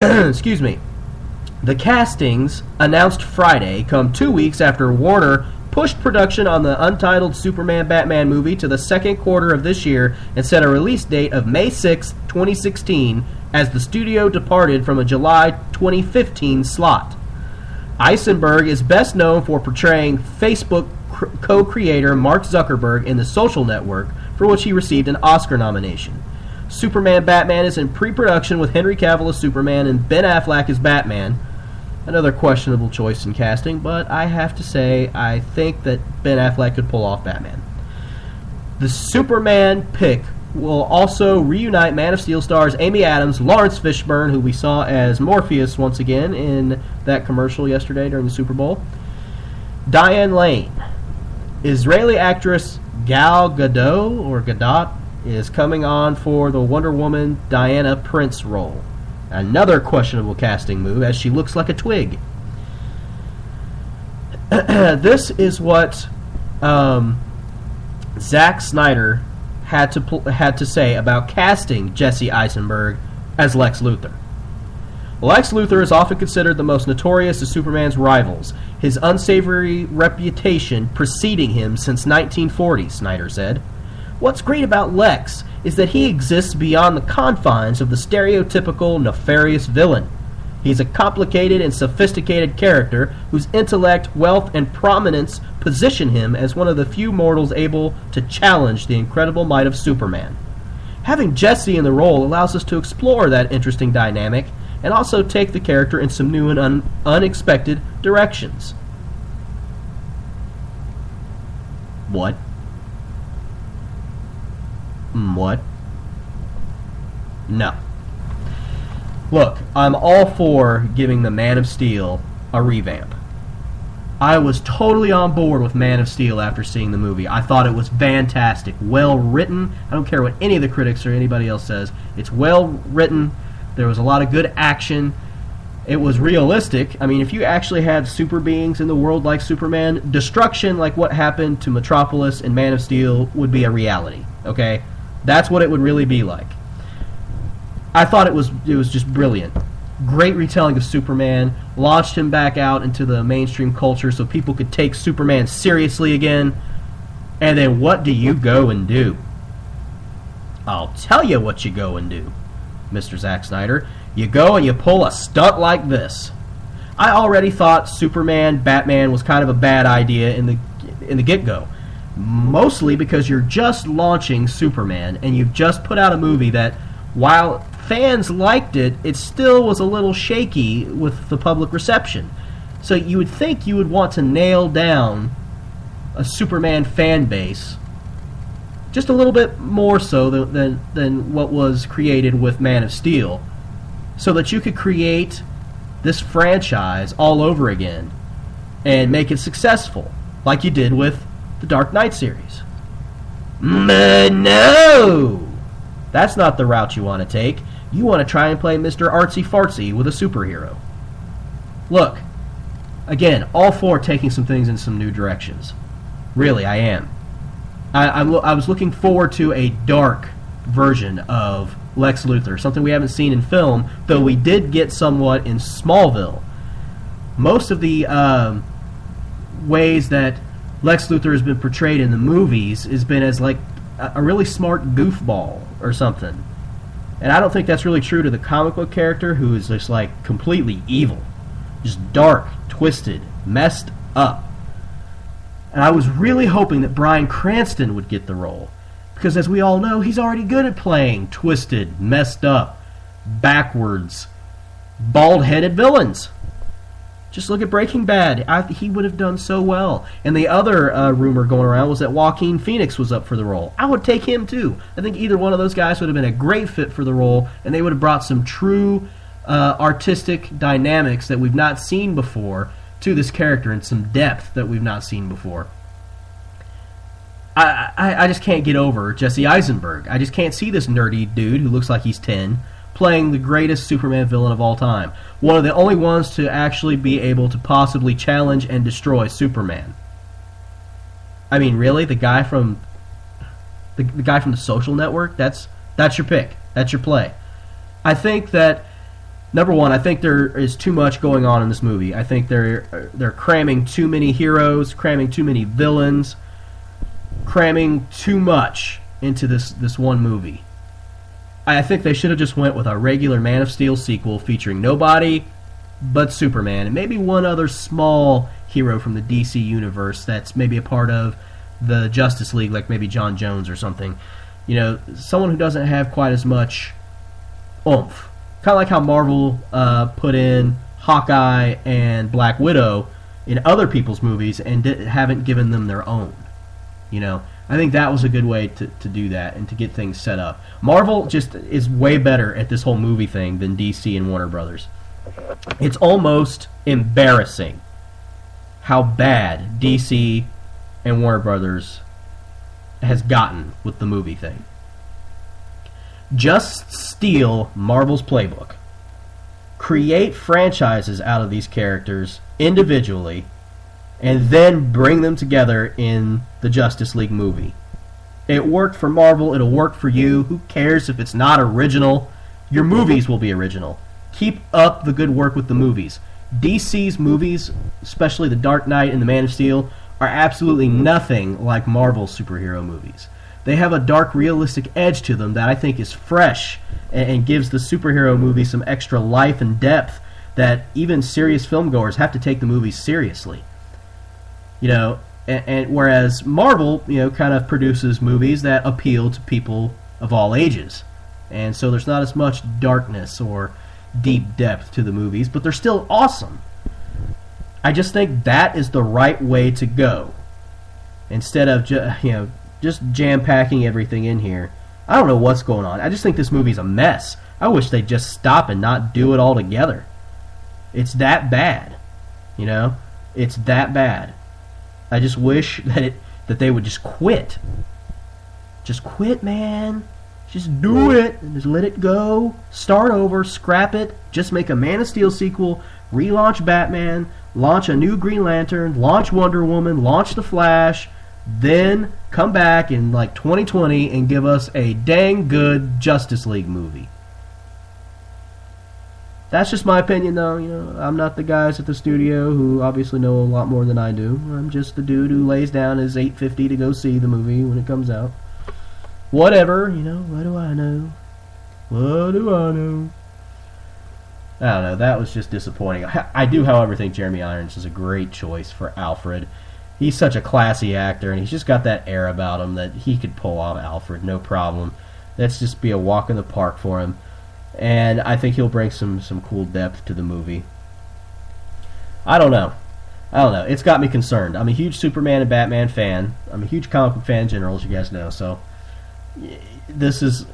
Excuse me. The castings, announced Friday, come 2 weeks after Warner pushed production on the untitled Superman-Batman movie to the second quarter of this year and set a release date of May 6, 2016, as the studio departed from a July 2015 slot. Eisenberg is best known for portraying Facebook co-creator Mark Zuckerberg in The Social Network, for which he received an Oscar nomination. Superman-Batman is in pre-production with Henry Cavill as Superman and Ben Affleck as Batman. Another questionable choice in casting, but I have to say I think that Ben Affleck could pull off Batman. The Superman pick will also reunite Man of Steel stars Amy Adams, Lawrence Fishburne, who we saw as Morpheus once again in that commercial yesterday during the Super Bowl, Diane Lane. Israeli actress Gal Gadot is coming on for the Wonder Woman Diana Prince role. Another questionable casting move, as she looks like a twig. This is what Zack Snyder had to say about casting Jesse Eisenberg as Lex Luthor. Lex Luthor is often considered the most notorious of Superman's rivals, his unsavory reputation preceding him since 1940, Snyder said. What's great about Lex is that he exists beyond the confines of the stereotypical nefarious villain. He's a complicated and sophisticated character whose intellect, wealth, and prominence position him as one of the few mortals able to challenge the incredible might of Superman. Having Jesse in the role allows us to explore that interesting dynamic and also take the character in some new and unexpected directions. What? What? No. Look, I'm all for giving the Man of Steel a revamp. I was totally on board with Man of Steel after seeing the movie. I thought it was fantastic, well written. I don't care what any of the critics or anybody else says. It's well written. There was a lot of good action. It was realistic. I mean, if you actually had super beings in the world like Superman, destruction like what happened to Metropolis and Man of Steel would be a reality, okay? That's what it would really be like. I thought it was just brilliant. Great retelling of Superman, launched him back out into the mainstream culture so people could take Superman seriously again. And then what do you go and do? I'll tell you what you go and do, Mr. Zack Snyder. You go and you pull a stunt like this. I already thought Superman, Batman was kind of a bad idea in the get-go. Mostly because you're just launching Superman and you've just put out a movie that, while fans liked it, it still was a little shaky with the public reception. So you would think you would want to nail down a Superman fan base just a little bit more so than what was created with Man of Steel, so that you could create this franchise all over again and make it successful, like you did with the Dark Knight series. But no! That's not the route you want to take. You want to try and play Mr. Artsy-Fartsy with a superhero. Look, again, all for taking some things in some new directions. Really, I am. I was looking forward to a dark version of Lex Luthor, something we haven't seen in film, though we did get somewhat in Smallville. Most of the ways that Lex Luthor has been portrayed in the movies has been as like a really smart goofball or something. And I don't think that's really true to the comic book character, who is just like completely evil. Just dark, twisted, messed up. And I was really hoping that Bryan Cranston would get the role. Because as we all know, he's already good at playing twisted, messed up, backwards, bald-headed villains. Just look at Breaking Bad. He would have done so well. And the other rumor going around was that Joaquin Phoenix was up for the role. I would take him too. I think either one of those guys would have been a great fit for the role, and they would have brought some true artistic dynamics that we've not seen before to this character, and some depth that we've not seen before. I just can't get over Jesse Eisenberg. I just can't see this nerdy dude who looks like he's 10 playing the greatest Superman villain of all time. One of the only ones to actually be able to possibly challenge and destroy Superman. I mean, really? The guy from the Social Network? That's your pick. That's your play. I think that Number one, I think there is too much going on in this movie. I think they're cramming too many heroes, cramming too many villains, cramming too much into this one movie. I think they should have just went with a regular Man of Steel sequel featuring nobody but Superman and maybe one other small hero from the DC universe that's maybe a part of the Justice League, like maybe John Jones or something. You know, someone who doesn't have quite as much oomph. Kind of like how Marvel put in Hawkeye and Black Widow in other people's movies and haven't given them their own. You know, I think that was a good way to do that and to get things set up. Marvel just is way better at this whole movie thing than DC and Warner Brothers. It's almost embarrassing how bad DC and Warner Brothers has gotten with the movie thing. Just steal Marvel's playbook. Create franchises out of these characters individually, and then bring them together in the Justice League movie. It worked for Marvel, it'll work for you. Who cares if it's not original? Your movies will be original. Keep up the good work with the movies. DC's movies, especially The Dark Knight and The Man of Steel, are absolutely nothing like Marvel's superhero movies. They have a dark, realistic edge to them that I think is fresh and gives the superhero movie some extra life and depth that even serious filmgoers have to take the movies seriously. You know, and whereas Marvel, you know, kind of produces movies that appeal to people of all ages. And so there's not as much darkness or deep depth to the movies, but they're still awesome. I just think that is the right way to go. Instead of just jam-packing everything in here. I don't know what's going on. I just think this movie's a mess. I wish they'd just stop and not do it all together. It's that bad. You know? It's that bad. I just wish that they would just quit. Just quit, man. Just do it. And just let it go. Start over. Scrap it. Just make a Man of Steel sequel. Relaunch Batman. Launch a new Green Lantern. Launch Wonder Woman. Launch The Flash. Then come back in like 2020 and give us a dang good Justice League movie. That's just my opinion, though. You know, I'm not the guys at the studio who obviously know a lot more than I do. I'm just the dude who lays down his $8.50 to go see the movie when it comes out. Whatever, you know. What do I know? What do I know? I don't know. That was just disappointing. I do, however, think Jeremy Irons is a great choice for Alfred. He's such a classy actor, and he's just got that air about him that he could pull off Alfred, no problem. Let's just be a walk in the park for him. And I think he'll bring some cool depth to the movie. I don't know. It's got me concerned. I'm a huge Superman and Batman fan. I'm a huge comic book fan in general, as you guys know. So this is,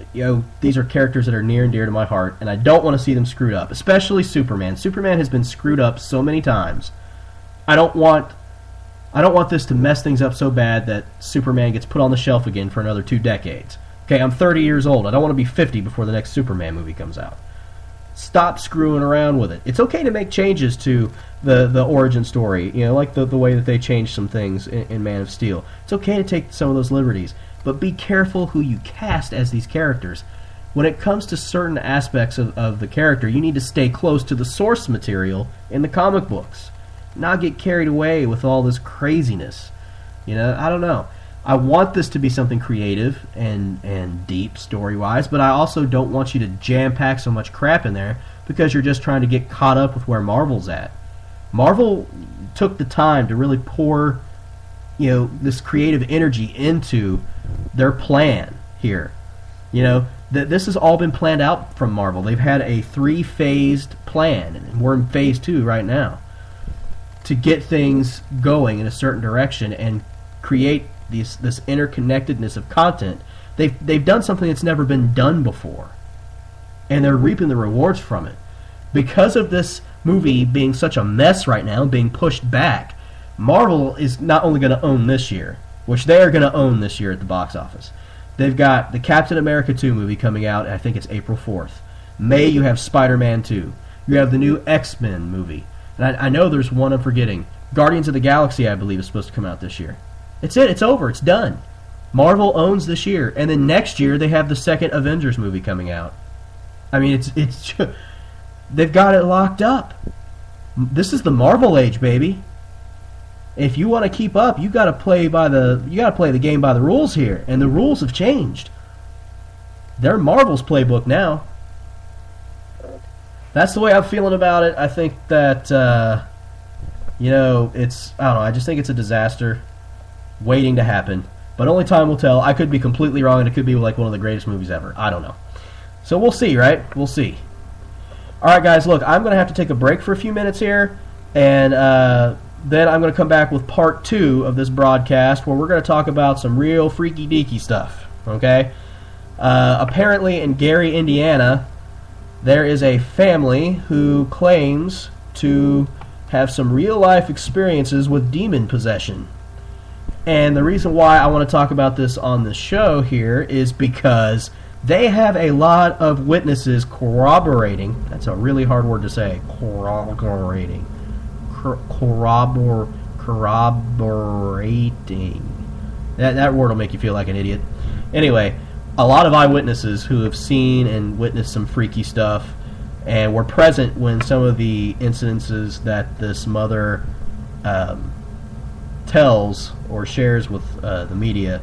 these are characters that are near and dear to my heart, and I don't want to see them screwed up, especially Superman. Superman has been screwed up so many times. I don't want this to mess things up so bad that Superman gets put on the shelf again for another 2 decades. Okay, I'm 30 years old. I don't want to be 50 before the next Superman movie comes out. Stop screwing around with it. It's okay to make changes to the origin story, like the way that they changed some things in Man of Steel. It's okay to take some of those liberties, but be careful who you cast as these characters. When it comes to certain aspects of the character, you need to stay close to the source material in the comic books. Not get carried away with all this craziness. I don't know. I want this to be something creative and deep story-wise, but I also don't want you to jam-pack so much crap in there because you're just trying to get caught up with where Marvel's at. Marvel took the time to really pour, this creative energy into their plan here. This has all been planned out from Marvel. They've had a 3-phased plan, and we're in phase 2 right now, to get things going in a certain direction and create this interconnectedness of content. They've done something that's never been done before, and they're reaping the rewards from it. Because of this movie being such a mess right now, being pushed back, Marvel is not only going to own this year, which they are going to own this year at the box office. They've got the Captain America 2 movie coming out, I think it's April 4th. May, you have Spider-Man 2. You have the new X-Men movie. And I know there's one I'm forgetting. Guardians of the Galaxy, I believe, is supposed to come out this year. It's it. It's over. It's done. Marvel owns this year. And then next year, they have the second Avengers movie coming out. I mean, They've got it locked up. This is the Marvel age, baby. If you want to keep up, you got to play the game by the rules here, and the rules have changed. They're Marvel's playbook now. That's the way I'm feeling about it. I think that I don't know. I just think it's a disaster waiting to happen. But only time will tell. I could be completely wrong, and it could be like one of the greatest movies ever. I don't know. So we'll see, right? We'll see. All right, guys. Look, I'm going to have to take a break for a few minutes here, and then I'm going to come back with part 2 of this broadcast, where we're going to talk about some real freaky deaky stuff. Okay. Apparently, in Gary, Indiana, there is a family who claims to have some real-life experiences with demon possession. And the reason why I want to talk about this on the show here is because they have a lot of witnesses corroborating. That's a really hard word to say. Corroborating. Corroborating. That word will make you feel like an idiot. Anyway, a lot of eyewitnesses who have seen and witnessed some freaky stuff and were present when some of the incidences that this mother tells or shares with the media,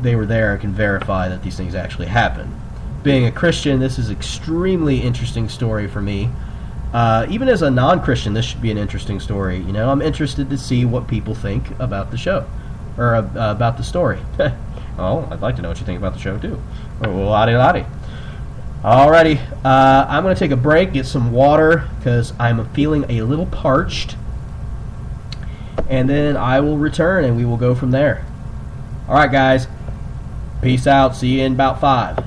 they were there and can verify that these things actually happen. Being a Christian, this is an extremely interesting story for me. Even as a non-Christian, this should be an interesting story. I'm interested to see what people think about the show, or about the story. Oh, I'd like to know what you think about the show, too. Oh, lottie. Alrighty, I'm going to take a break, get some water, because I'm feeling a little parched. And then I will return, and we will go from there. Alright, guys. Peace out. See you in about 5.